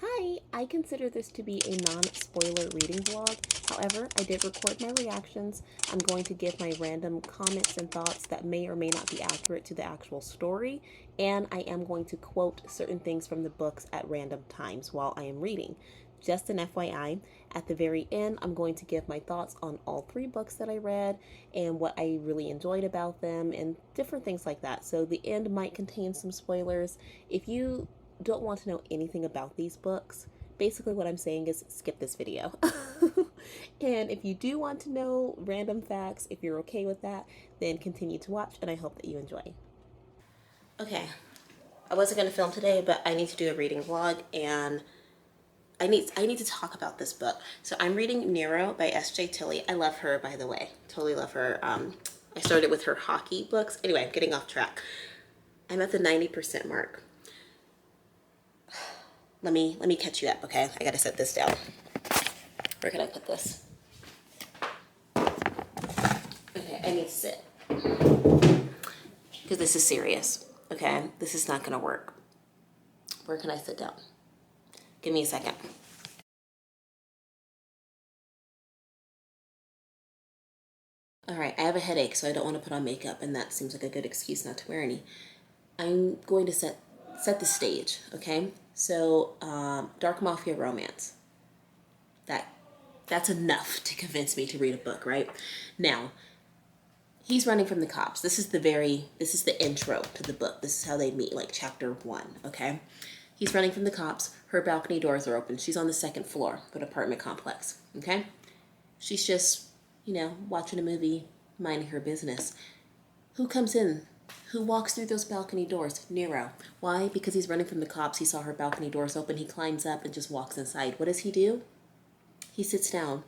Hi, I consider this to be a non-spoiler reading vlog. However, I did record my reactions. I'm going to give my random comments and thoughts that may or may not be accurate to the actual story, and I am going to quote certain things from the books at random times while I am reading. Just an FYI, at the very end, I'm going to give my thoughts on all three books that I read and what I really enjoyed about them and different things like that. So the end might contain some spoilers. If you don't want to know anything about these books, basically what I'm saying is skip this video. And if you do want to know random facts, if you're okay with that, then continue to watch, and I hope that you enjoy. Okay, I wasn't going to film today, but I need to do a reading vlog, and I need to talk about this book. So I'm reading Nero by S.J. Tilley. I love her, by the way. Totally love her. I started with her hockey books. Anyway, I'm getting off track. I'm at the 90% mark. Let me catch you up, okay? I gotta set this down. Where can I put this? Okay, I need to sit. Because this is serious, okay? This is not gonna work. Where can I sit down? Give me a second. All right, I have a headache, so I don't want to put on makeup, and that seems like a good excuse not to wear any. I'm going to set the stage, okay? So, dark mafia romance. That's enough to convince me to read a book, right? Now, he's running from the cops. This is the intro to the book. This is how they meet, like chapter 1, okay? He's running from the cops. Her balcony doors are open. She's on the second floor of an apartment complex, okay? She's just, watching a movie, minding her business. Who comes in? Who walks through those balcony doors? Nero. Why? Because he's running from the cops. He saw her balcony doors open. He climbs up and just walks inside. What does he do? He sits down,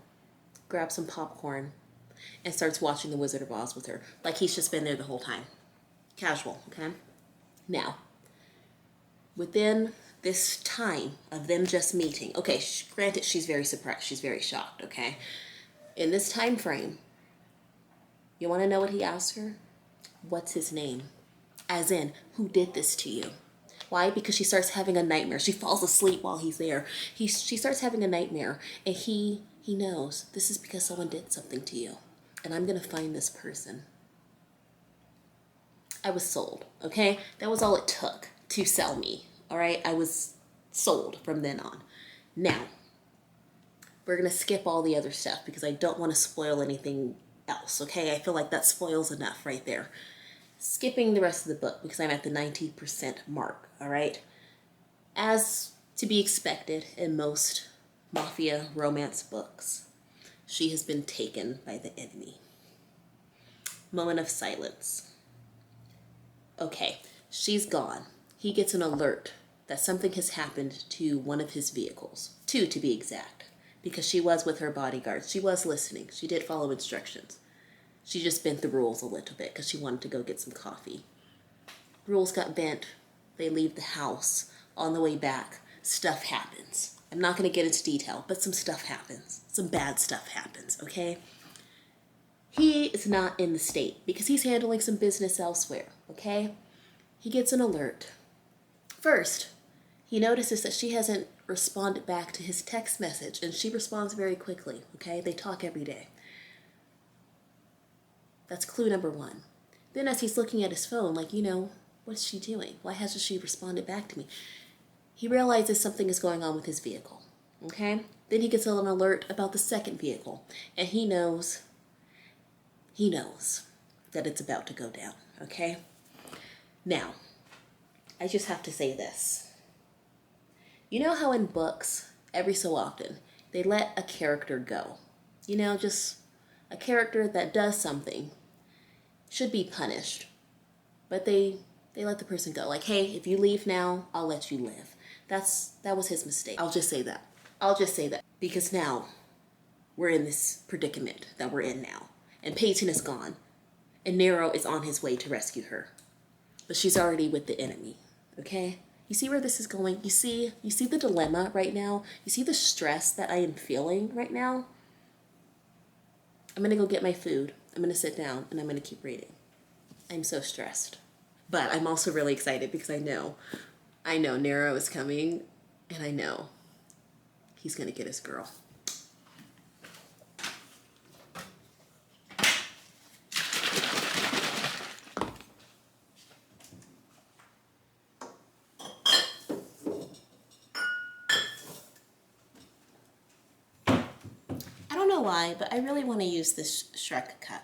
grabs some popcorn, and starts watching The Wizard of Oz with her. Like he's just been there the whole time. Casual, okay? Now, within this time of them just meeting, okay, granted, she's very surprised. She's very shocked, okay? In this time frame, you want to know what he asked her? What's his name? As in, who did this to you? Why? Because she starts having a nightmare. She falls asleep while he's there. She starts having a nightmare, and he knows this is because someone did something to you, and I'm gonna find this person. I was sold, okay? That was all it took to sell me, all right? I was sold from then on. Now, we're gonna skip all the other stuff because I don't want to spoil anything else, okay? I feel like that spoils enough right there. Skipping the rest of the book because I'm at the 90% mark, all right? As to be expected in most mafia romance books, she has been taken by the enemy. Moment of silence. Okay, she's gone. He gets an alert that something has happened to one of his vehicles. Two, to be exact, because she was with her bodyguards. She was listening. She did follow instructions. She just bent the rules a little bit because she wanted to go get some coffee. Rules got bent. They leave the house. On the way back, stuff happens. I'm not going to get into detail, but some stuff happens. Some bad stuff happens, okay? He is not in the state because he's handling some business elsewhere, okay? He gets an alert. First, he notices that she hasn't responded back to his text message, and she responds very quickly, okay? They talk every day. That's clue number 1. Then as he's looking at his phone, like, what's she doing? Why hasn't she responded back to me? He realizes something is going on with his vehicle, okay? Then he gets an alert about the second vehicle, and he knows that it's about to go down, okay? Now, I just have to say this. You know how in books, every so often, they let a character go? Just a character that does something should be punished, but they let the person go. Like, hey, if you leave now, I'll let you live. That was his mistake. I'll just say that. Because now we're in this predicament that we're in now. And Peyton is gone. And Nero is on his way to rescue her. But she's already with the enemy. Okay? You see where this is going? You see the dilemma right now? You see the stress that I am feeling right now? I'm gonna go get my food. I'm gonna sit down and I'm gonna keep reading. I'm so stressed. But I'm also really excited because I know Nero is coming, and I know he's gonna get his girl. I don't know why, but I really want to use this Shrek cup.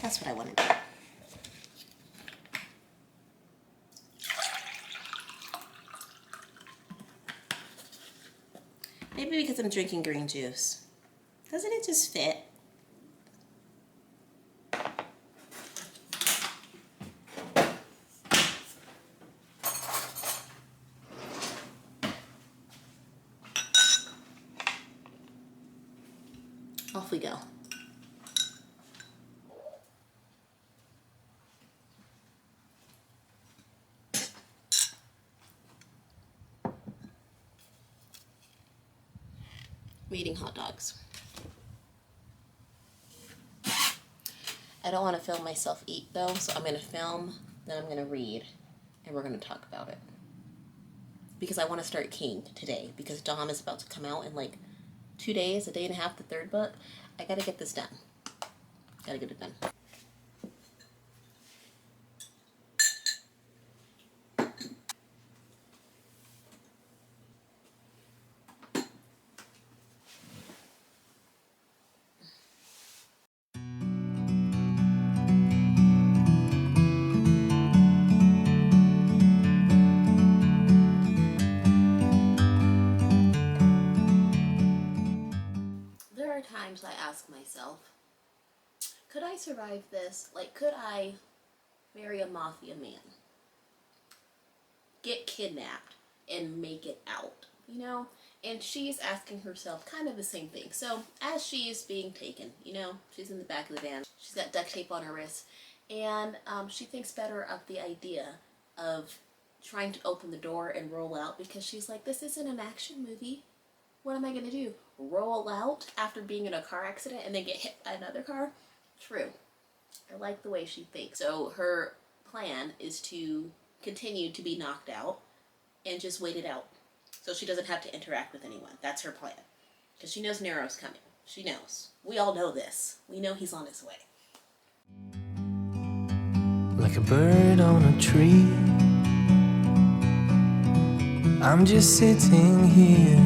That's what I want to do. Maybe because I'm drinking green juice. Doesn't it just fit? Off we go. I'm eating hot dogs. I don't want to film myself eat though, so I'm going to film, then I'm going to read, and we're going to talk about it. Because I want to start King today, because Dom is about to come out in like 2 days, a day and a half, the third book. I got to get this done. Got to get it done. There are times I ask myself, could I survive this? Like, could I marry a mafia man, get kidnapped, and make it out, you know? And she's asking herself kind of the same thing. So as she is being taken, you know, she's in the back of the van, she's got duct tape on her wrist, and she thinks better of the idea of trying to open the door and roll out, because she's like, this isn't an action movie. What am I going to do? Roll out after being in a car accident and then get hit by another car? True. I like the way she thinks. So her plan is to continue to be knocked out and just wait it out, so she doesn't have to interact with anyone. That's her plan. Because she knows Nero's coming. She knows. We all know this. We know he's on his way. Like a bird on a tree, I'm just sitting here.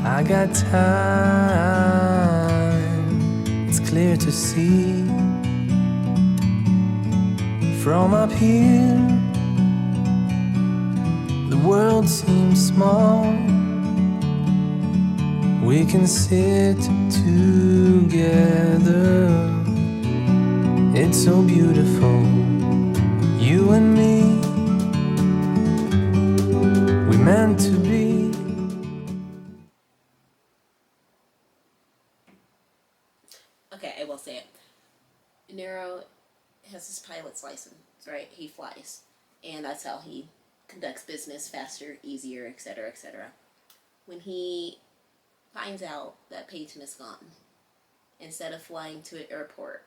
I got time, it's clear to see. From up here, the world seems small. We can sit together. It's so beautiful, you and me. We meant to be. Okay, I will say it. Nero has his pilot's license, right? He flies. And that's how he conducts business faster, easier, etc., etc. When he finds out that Peyton is gone, instead of flying to an airport,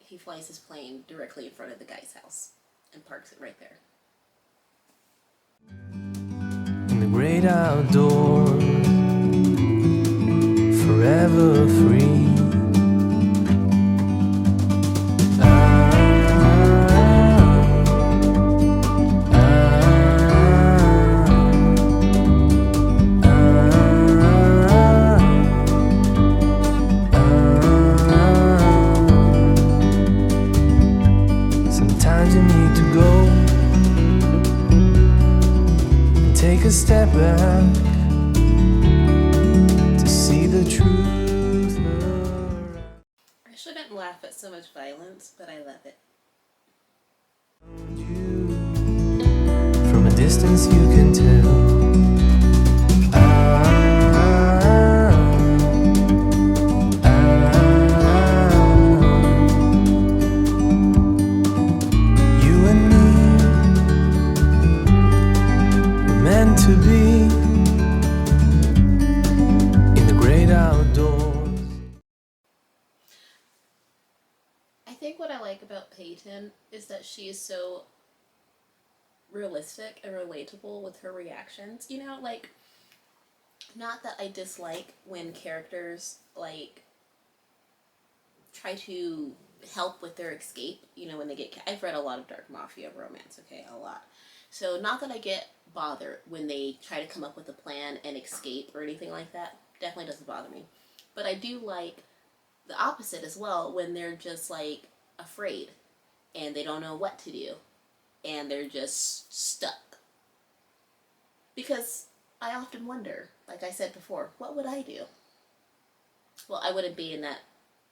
he flies his plane directly in front of the guy's house and parks it right there. In the great outdoors, forever free. Sometimes you need to go and take a step back to see the truth around I shouldn't laugh at so much violence, but I love it. you. From a distance you can tell. You and me were meant to be in the great outdoors. I think what I like about Peyton is that she is so realistic and relatable with her reactions. You know, like, Not that I dislike when characters like try to help with their escape, you know, when they get I've read a lot of dark mafia romance, okay, a lot. So not that I get bothered when they try to come up with a plan and escape or anything like that. Definitely doesn't bother me. But I do like the opposite as well, when they're just like afraid and they don't know what to do and they're just stuck. Because I often wonder, like I said before, what would I do? Well, I wouldn't be in that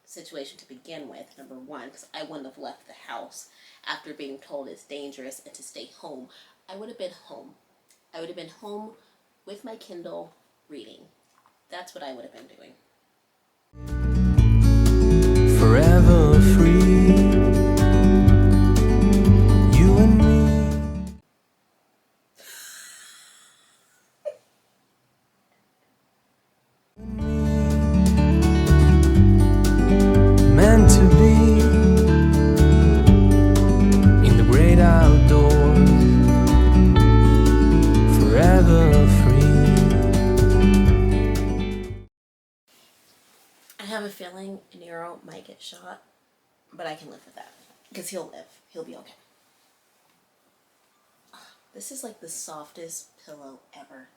situation to begin with, number one, because I wouldn't have left the house after being told it's dangerous and to stay home. I would have been home. I would have been home with my Kindle reading. That's what I would have been doing. Forever free, you and me. Meant to be in the great outdoors, forever free. I have a feeling Nero might get shot, but I can live with that because he'll live. He'll be okay. This is like the softest pillow ever.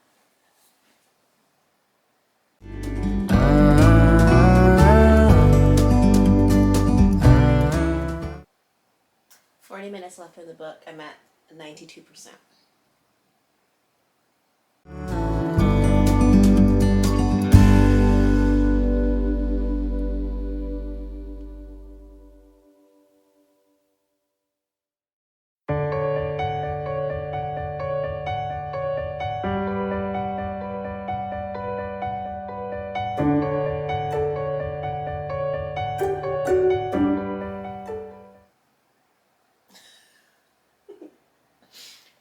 Ah. 40 minutes left in the book. I'm at 92%.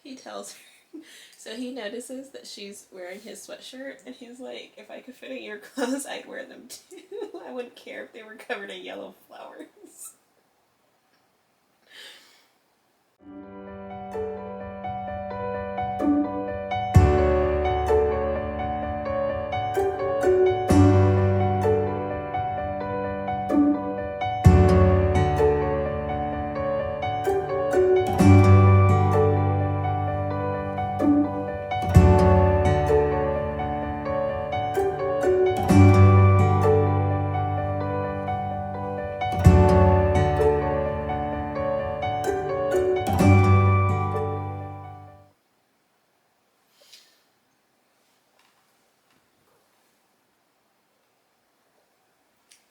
He tells her, so he notices that she's wearing his sweatshirt, and he's like, if I could fit in your clothes, I'd wear them too. I wouldn't care if they were covered in yellow flowers.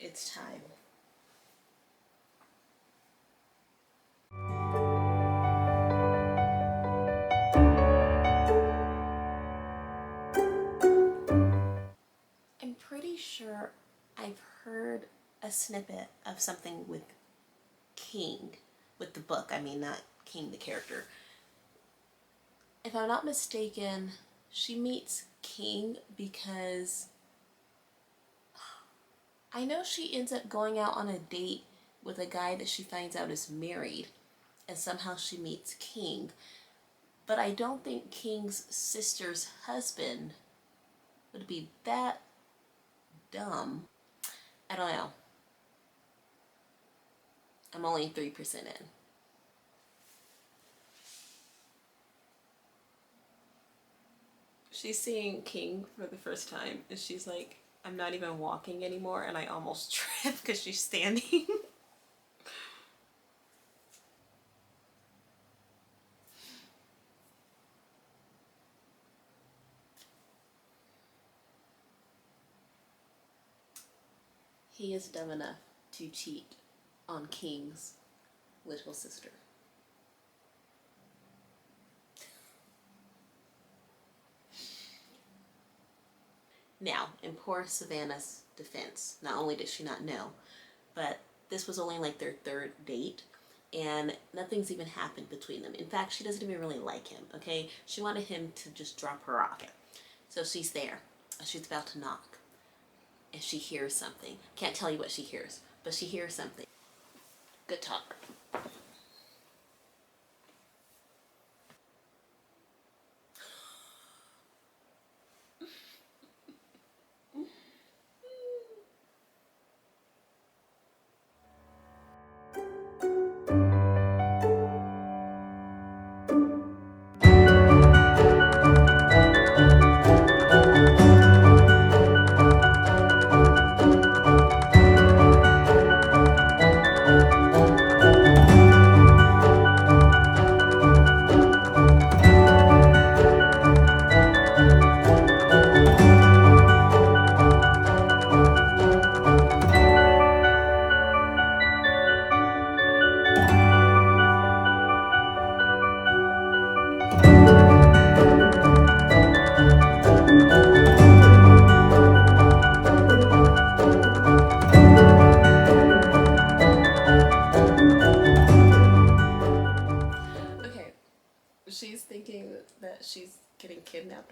It's time. I'm pretty sure I've heard a snippet of something with King, with the book. I mean, not King the character. If I'm not mistaken, she meets King because I know she ends up going out on a date with a guy that she finds out is married, and somehow she meets King. But I don't think King's sister's husband would be that dumb. I don't know. I'm only 3% in. She's seeing King for the first time, and she's like, I'm not even walking anymore, and I almost tripped because she's standing. He is dumb enough to cheat on King's little sister. Now, in poor Savannah's defense, not only did she not know, but this was only like their third date, and nothing's even happened between them. In fact, she doesn't even really like him, okay? She wanted him to just drop her off. So she's there. She's about to knock. And she hears something. Can't tell you what she hears, but she hears something. Good talk.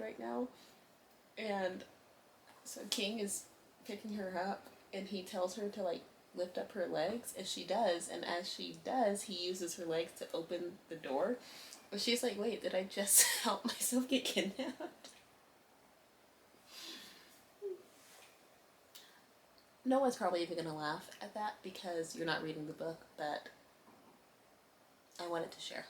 right now. And so King is picking her up, and he tells her to like lift up her legs, and she does. And as she does, he uses her legs to open the door. And she's like, wait, did I just help myself get kidnapped? No one's probably even gonna laugh at that because you're not reading the book, but I wanted to share.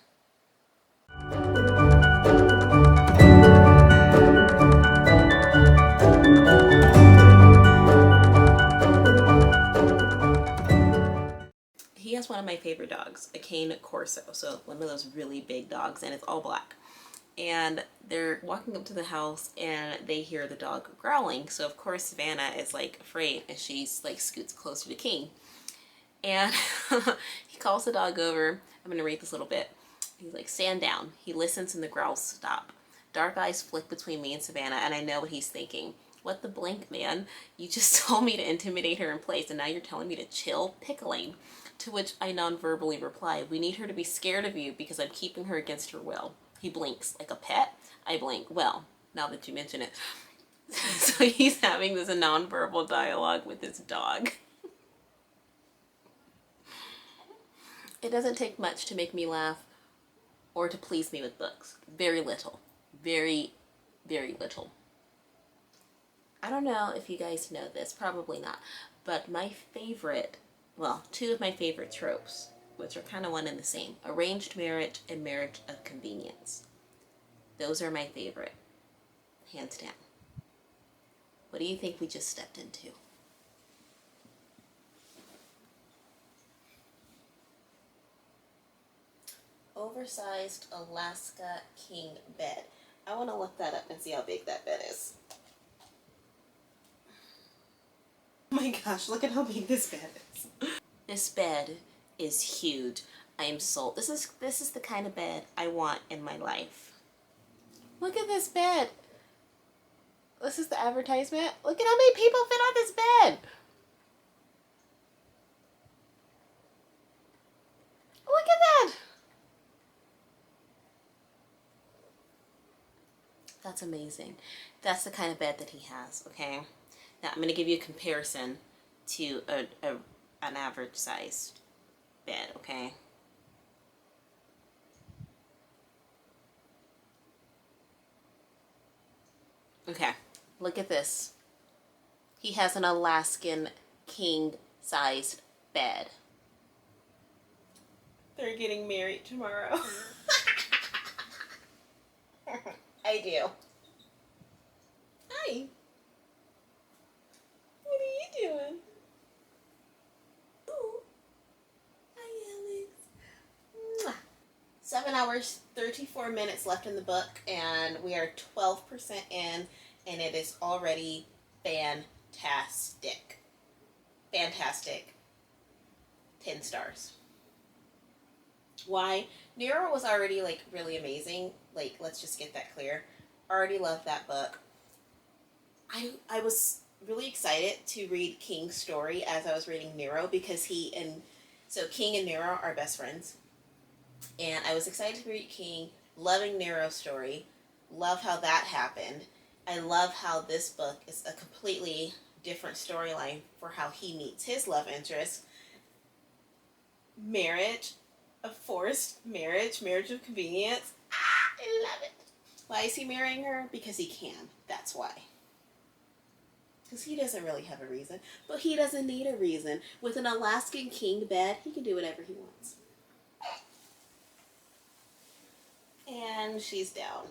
He has one of my favorite dogs, a cane corso, so one of those really big dogs, and it's all black. And they're walking up to the house and they hear the dog growling, so of course Savannah is like afraid, and she's like scoots closer to King. And he calls the dog over. I'm gonna read this little bit. He's like, stand down. He listens and the growls stop. Dark eyes flick between me and Savannah, and I know what he's thinking. What the blank, man? You just told me to intimidate her in place, and now you're telling me to chill? Pickling. To which I non-verbally reply, we need her to be scared of you because I'm keeping her against her will. He blinks. Like a pet? I blink. Well, now that you mention it. So he's having this non-verbal dialogue with his dog. It doesn't take much to make me laugh or to please me with books. Very little. Very, very little. I don't know if you guys know this, probably not, but my favorite, well, two of my favorite tropes, which are kind of one and the same, arranged marriage and marriage of convenience. Those are my favorite, hands down. What do you think we just stepped into? Oversized Alaska king bed. I want to look that up and see how big that bed is. Oh my gosh, look at how big this bed is. This bed is huge. I am sold. This is the kind of bed I want in my life. Look at this bed. This is the advertisement. Look at how many people fit on this bed. Look at that. That's amazing. That's the kind of bed that he has, okay? Now, I'm going to give you a comparison to an average sized bed, okay? Okay, look at this. He has an Alaskan king-sized bed. They're getting married tomorrow. I do. Hi. What are you doing? Oh. Hi, Alex. Mwah. 7 hours, 34 minutes left in the book, and we are 12% in, and it is already fantastic. Fantastic. 10 stars. Why? Nero was already, like, really amazing. Like, let's just get that clear. Already loved that book. I was really excited to read King's story as I was reading Nero, because King and Nero are best friends. And I was excited to read King, loving Nero's story, love how that happened. I love how this book is a completely different storyline for how he meets his love interest. Marriage, a forced marriage, marriage of convenience. I love it. Why is he marrying her? Because he can. That's why. Because he doesn't really have a reason. But he doesn't need a reason. With an Alaskan king bed, he can do whatever he wants. And she's down.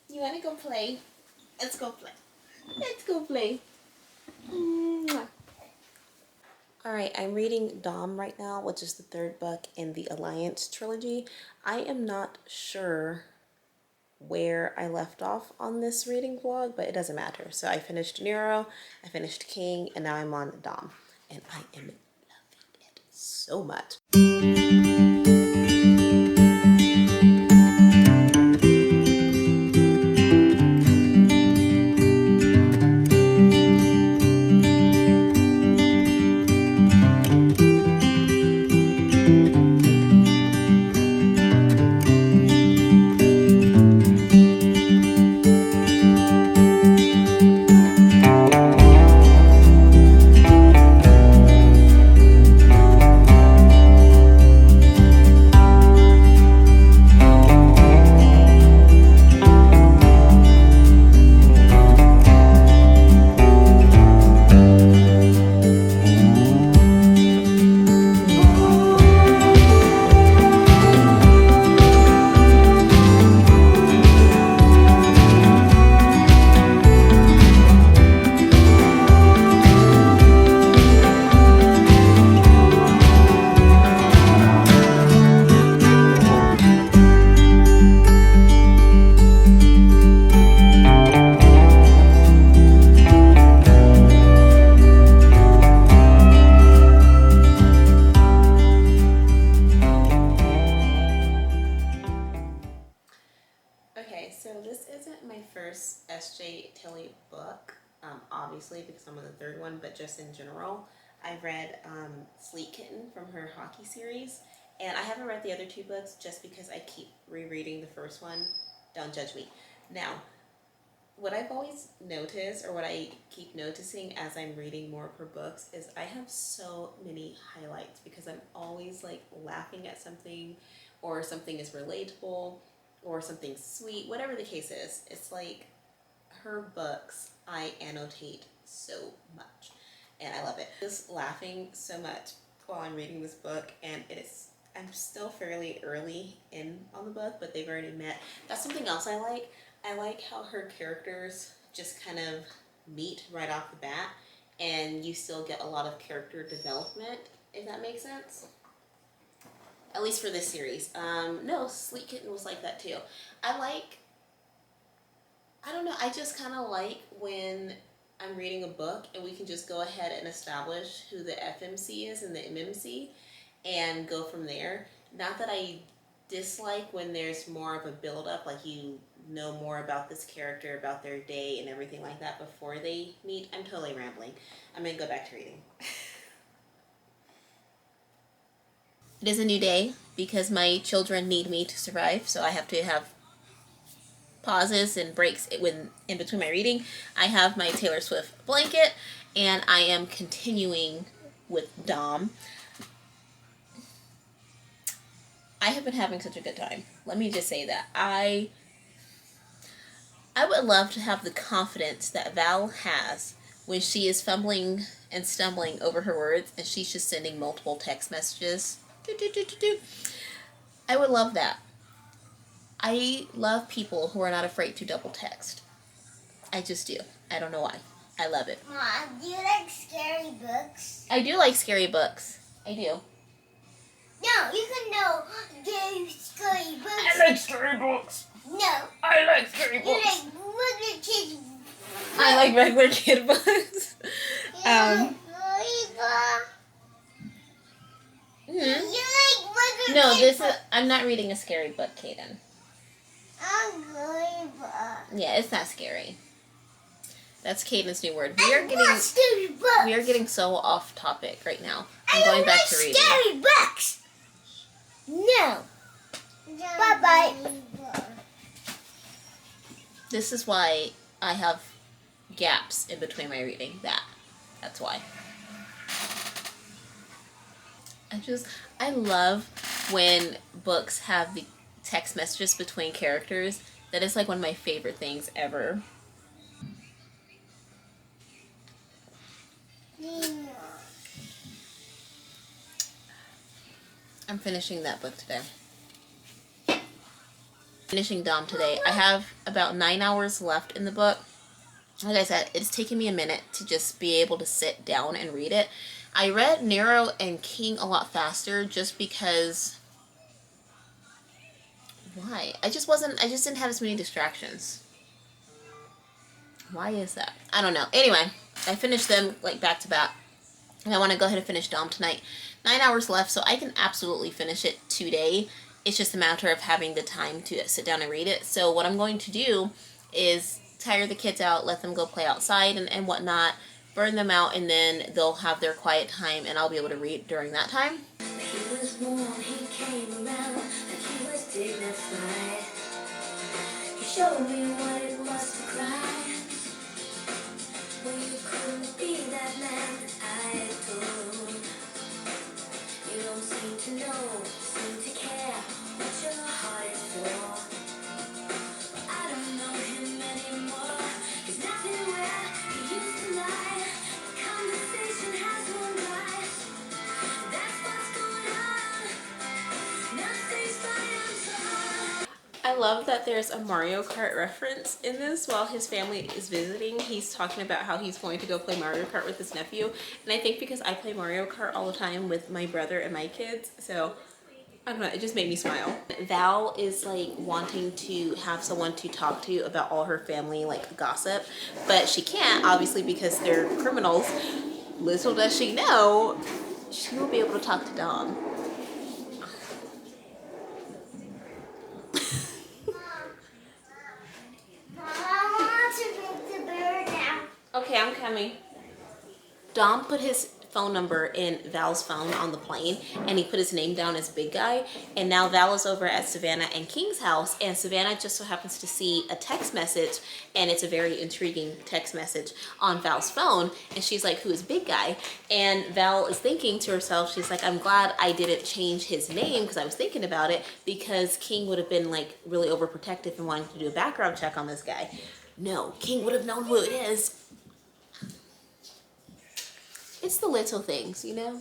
You want to go play? Let's go play. Let's go play. Mwah. Alright, I'm reading Dom right now, which is the third book in the Alliance trilogy. I am not sure where I left off on this reading vlog, but it doesn't matter. So I finished Nero, I finished King, and now I'm on Dom. And I am loving it so much. isn't my first S.J. Tilly book, obviously because I'm on the third one, but just in general. I've read Sleek Kitten from her hockey series, and I haven't read the other two books just because I keep rereading the first one. Don't judge me. Now, what I've always noticed, or what I keep noticing as I'm reading more of her books, is I have so many highlights because I'm always like laughing at something, or something is relatable, or something sweet, whatever the case is. It's like her books, I annotate so much, and I love it. Just laughing so much while I'm reading this book, and I'm still fairly early in on the book, but they've already met. That's something else I like. I like how her characters just kind of meet right off the bat, and you still get a lot of character development, if that makes sense. At least for this series. No, Sleek Kitten was like that too. I don't know, I just kind of like when I'm reading a book and we can just go ahead and establish who the FMC is and the MMC and go from there. Not that I dislike when there's more of a build-up, like you know more about this character, about their day and everything like that before they meet. I'm totally rambling. I'm gonna go back to reading. It is a new day because my children need me to survive, so I have to have pauses and breaks when in between my reading. I have my Taylor Swift blanket, and I am continuing with Dom. I have been having such a good time. Let me just say that. I would love to have the confidence that Val has when she is fumbling and stumbling over her words and she's just sending multiple text messages. I would love that. I love people who are not afraid to double text. I just do. I don't know why. I love it. Mom, do you like scary books? I do like scary books. I do. No, you can know scary books. I like scary books. No. I like scary You books. like regular kids. I like regular kid books. You like regular No, kids. I'm not reading a scary book, Kaden. I'm going book. Yeah, it's not scary. That's Caden's new word. Scary books. We are getting so off topic right now. I I'm going don't back like to reading. scary books. No. Bye-bye. This is why I have gaps in between my reading. That's why. I love when books have the text messages between characters. That is like one of my favorite things ever. I'm finishing that book today. Finishing Dom today. I have about 9 hours left in the book. Like I said, it's taken me a minute to just be able to sit down and read it. I read Nero and King a lot faster just because... Why? I just didn't have as many distractions. Why is that? I don't know. Anyway, I finished them like back to back. And I want to go ahead and finish Dom tonight. 9 hours left, so I can absolutely finish it today. It's just a matter of having the time to sit down and read it. So what I'm going to do is tire the kids out, let them go play outside and whatnot, burn them out, and then they'll have their quiet time, and I'll be able to read during that time. He was warm, he came around, and he was dignified. He showed me what it was to cry. Well, you couldn't be that man that I adored. You don't seem to know, seem to care what your heart is for. I don't know him anymore. He's nothing where he used to lie. The conversation has run by. That's what's going on. Nothing's fine, I'm torn. I love that there's a Mario Kart reference in this. While his family is visiting, he's talking about how he's going to go play Mario Kart with his nephew. And I think because I play Mario Kart all the time with my brother and my kids, so I don't know, it just made me smile. Val is like wanting to have someone to talk to about all her family like gossip, but she can't, obviously, because they're criminals. Little does she know, she will be able to talk to Dom. I'm coming. Dom put his phone number in Val's phone on the plane, and he put his name down as Big Guy, and now Val is over at Savannah and King's house, and Savannah just so happens to see a text message, and it's a very intriguing text message on Val's phone, and she's like, who is Big Guy? And Val is thinking to herself, she's like, I'm glad I didn't change his name, because I was thinking about it, because King would have been like really overprotective and wanting to do a background check on this guy. No, King would have known who it is. It's the little things, you know?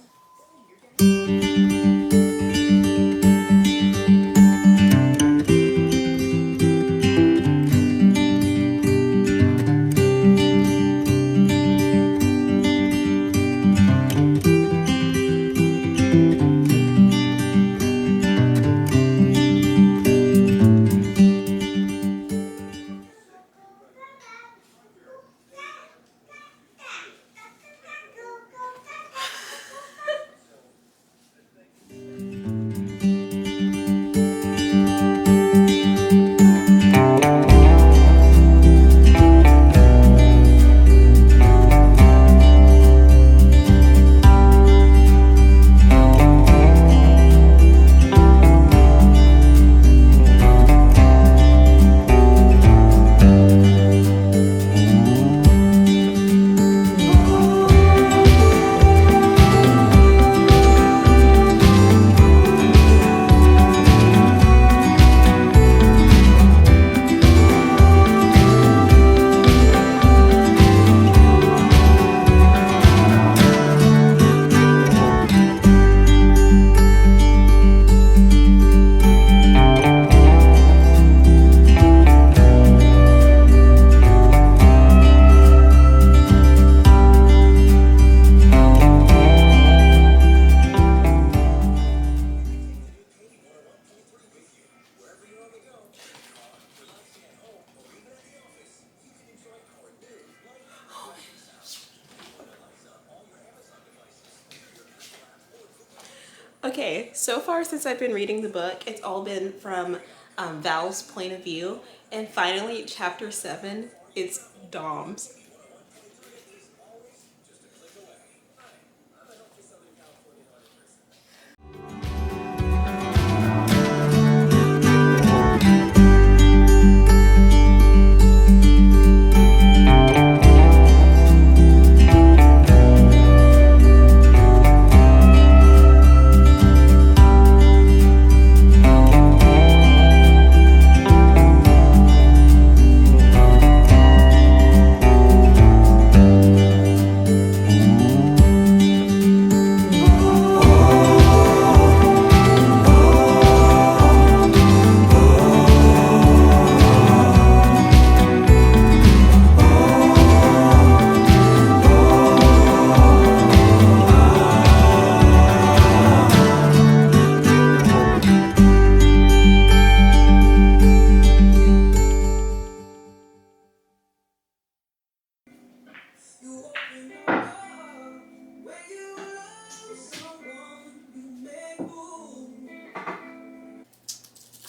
Okay, so far since I've been reading the book, it's all been from Val's point of view, and finally, chapter 7, it's Dom's.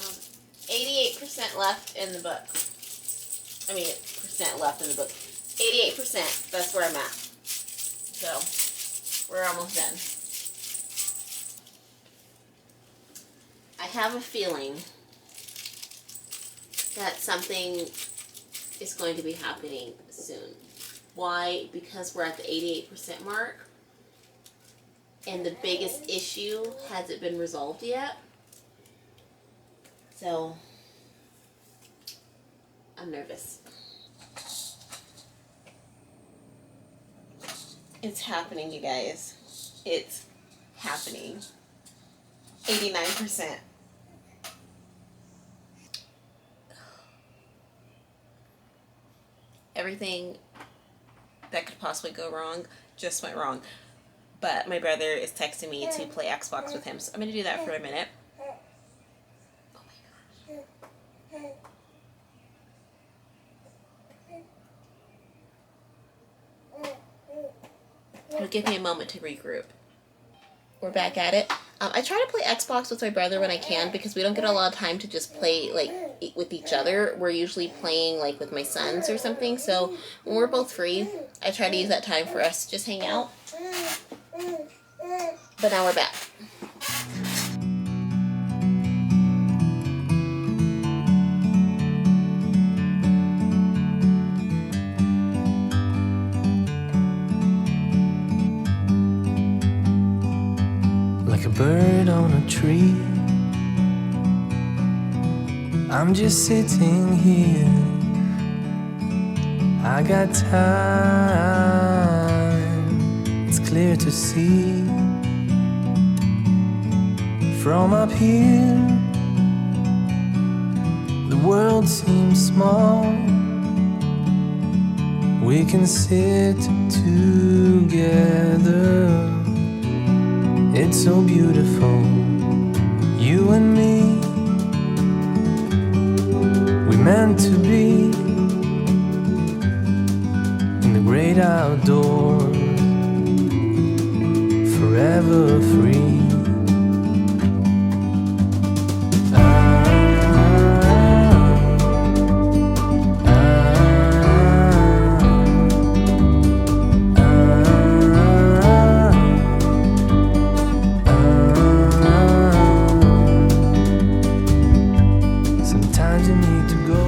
Um, 88% left in the book. I mean, percent left in the book. 88%, that's where I'm at. So, we're almost done. I have a feeling that something is going to be happening soon. Why? Because we're at the 88% mark, and the biggest issue hasn't been resolved yet. So, I'm nervous. It's happening, you guys. It's happening. 89%. Everything that could possibly go wrong just went wrong. But my brother is texting me to play Xbox with him, so I'm going to do that for a minute. Oh my gosh. It'll give me a moment to regroup. We're back at it. I try to play Xbox with my brother when I can because we don't get a lot of time to just play like with each other. We're usually playing like with my sons or something. So when we're both free, I try to use that time for us to just hang out. But now we're back. like a bird on a tree. I'm just sitting here. I got time. It's clear to see from up here. The world seems small. We can sit together. It's so beautiful, you and me. We meant to be in the great outdoors, forever free. Sometimes you need to go.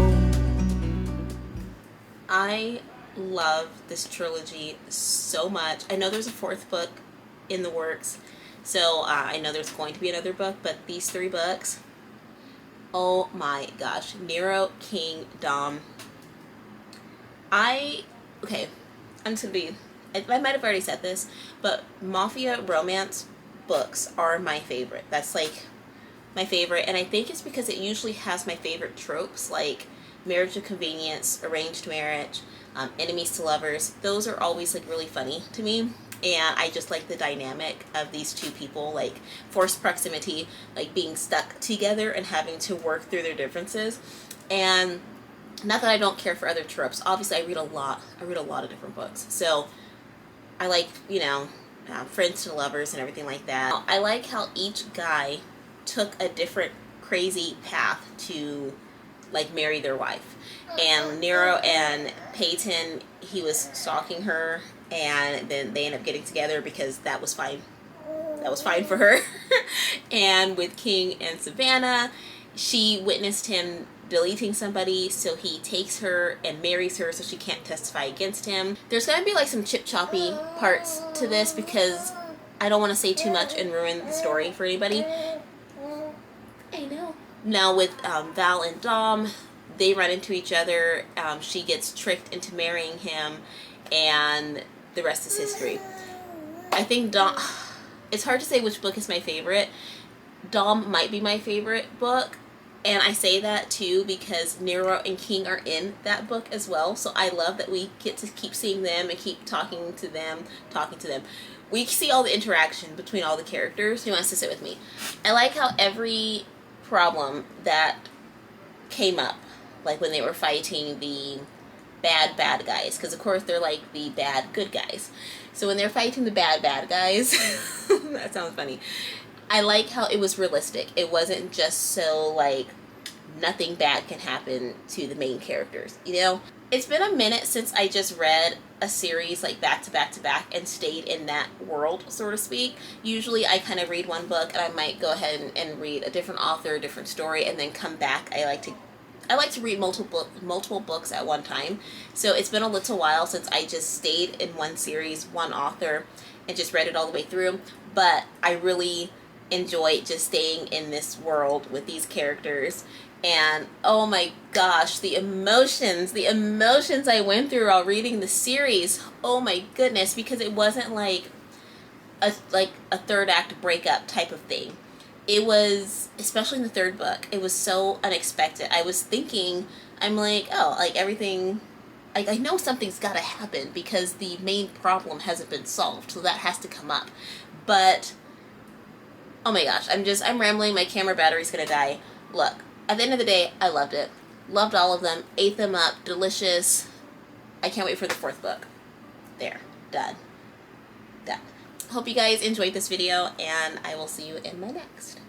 I love this trilogy so much. I know there's a fourth book in the works, so I know there's going to be another book, but these 3 books, oh my gosh. Nero, King, Dom. Okay, I'm just gonna be, I might have already said this, but Mafia romance books are my favorite. That's like my favorite, and I think it's because it usually has my favorite tropes, like marriage of convenience, arranged marriage, enemies to lovers. Those are always like really funny to me, and I just like the dynamic of these 2 people, like forced proximity, like being stuck together and having to work through their differences. And not that I don't care for other tropes. Obviously, I read a lot of different books, so I like, friends to lovers and everything like that. I like how each guy took a different crazy path to like marry their wife. And Nero and Peyton, he was stalking her, and then they ended up getting together because that was fine. That was fine for her. And with King and Savannah, she witnessed him deleting somebody, so he takes her and marries her so she can't testify against him. There's gonna be like some chip choppy parts to this because I don't want to say too much and ruin the story for anybody. I know. Now with Val and Dom, they run into each other. She gets tricked into marrying him, and the rest is history. I think Dom, it's hard to say which book is my favorite. Dom might be my favorite book, and I say that too because Nero and King are in that book as well, so I love that we get to keep seeing them and keep talking to them. We see all the interaction between all the characters. Who wants to sit with me? I like how every problem that came up, like when they were fighting the bad guys, because of course they're like the bad good guys. So when they're fighting the bad guys, that sounds funny. I like how it was realistic. It wasn't just so like nothing bad can happen to the main characters, It's been a minute since I just read a series like back to back and stayed in that world, so to speak. Usually I kind of read one book and I might go ahead and read a different author, a different story, and then come back. I like to read multiple books at one time. So it's been a little while since I just stayed in one series, one author, and just read it all the way through. But I really enjoy just staying in this world with these characters. And oh my gosh, the emotions I went through while reading the series. Oh my goodness, because it wasn't like a third act breakup type of thing. It was, especially in the 3rd book, it was so unexpected. I was thinking, I'm like, oh, like everything, like I know something's got to happen because the main problem hasn't been solved, so that has to come up. But oh my gosh, I'm rambling. My camera battery's gonna die. Look, at the end of the day, I loved it. Loved all of them. Ate them up. Delicious. I can't wait for the 4th book. There. Done. hope you guys enjoyed this video, and I will see you in my next.